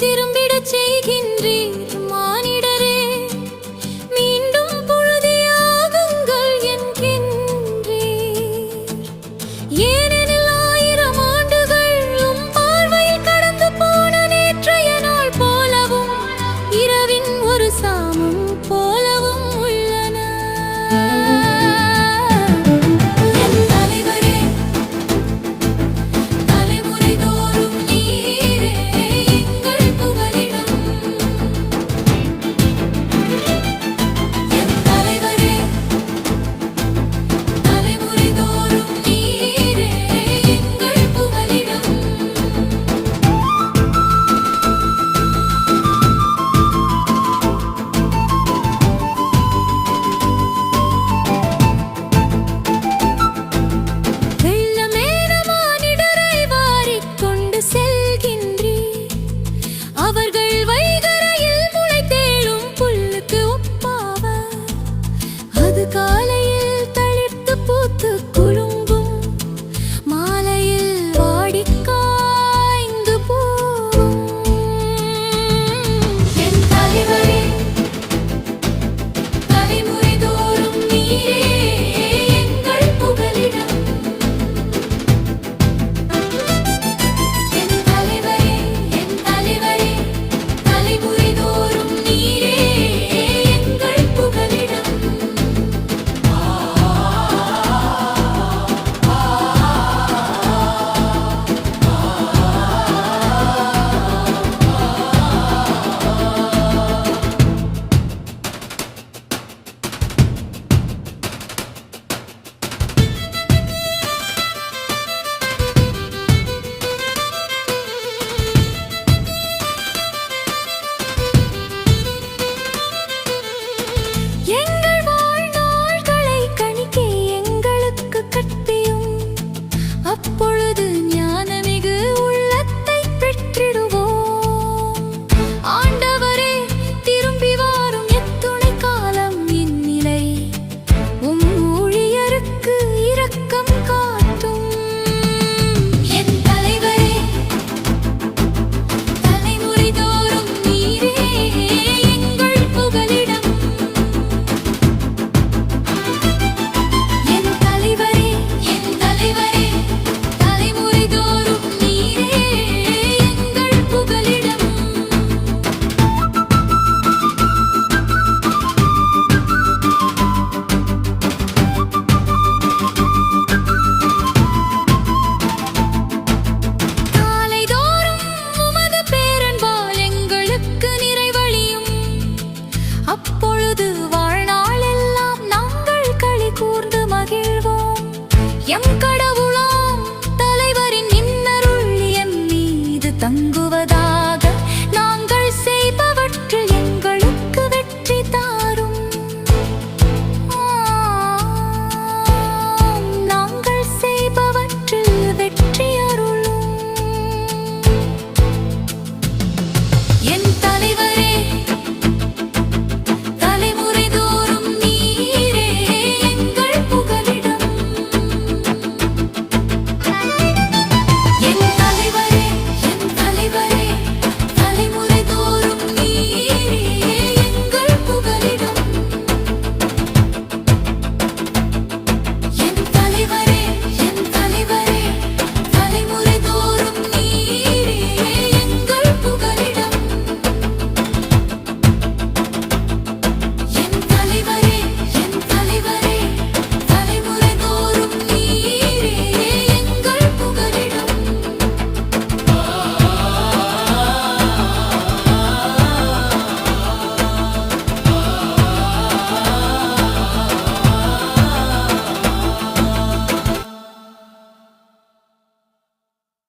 திரும்பிடச் செய்கின்றீர் மானிடரே. மீண்டும் புழுதியாகுங்கள் என்கின்றீர். ஏனெனில் 1000 ஆண்டுகள் உம் பார்வையில் கடந்து போன நேற்றைய நாள் போலவும் இரவின் ஒரு சாமம் போலவும் உள்ளன. என் தலைவரே, தலைமுறை தோறும் நீரே எங்கள் புகலிடம். என் தலைவரே, தலைமுறை தோறும் நீரே எங்கள் புகலிடம். வெள்ளமேன மானிடரை வாரிக்கொண்டு செல்கின்றீர். அவர்கள் வைகரையில் முளைத்தேழும் புல்லுக்கு ஒப்பாவர். அது காலையில் தளிர்த்து பூத்து குலுங்கும், மாலையில் வாடிக் காய்ந்து போகும். என் தலைவரே, தலைமுறை தோறும் நீரே எங்கள் புகலிடம். என் தலைவரே, என் தலைவரே, தலைமுறை தோறும் நீரே எங்கள் புகலிடம். எங்கள் வாழ்நாள்களை கணிக்க எங்களுக்கு கற்பியும். அப்பொழுது ஞானமிகு உள்ளத்தை பெற்றிடுவோம். ஆண்டவரே, திரும்பி வாரும் எத்துணை காலம் இந்நிலை. உம் ஊழியருக்கு இரக்கம் காட்டும். என் தலைவரே, தலைமுறை தோறும் நீரே எங்கள் புகலிடம். என் தலைவரே, என் தலைவரே, தலைமுறை தோறும் நீரே எங்கள் புகலிடம். காலைதோறும் உமது பேரன்பால் எங்களுக்கு நிறைவளியும். அப்பொழுது வாழ்நாளெல்லாம் நாங்கள் களி கூர்ந்து மகிழ்வோம். எம் கடவுளாம் தலைவரின் இன்னருள் எம் மீது தங்குவதா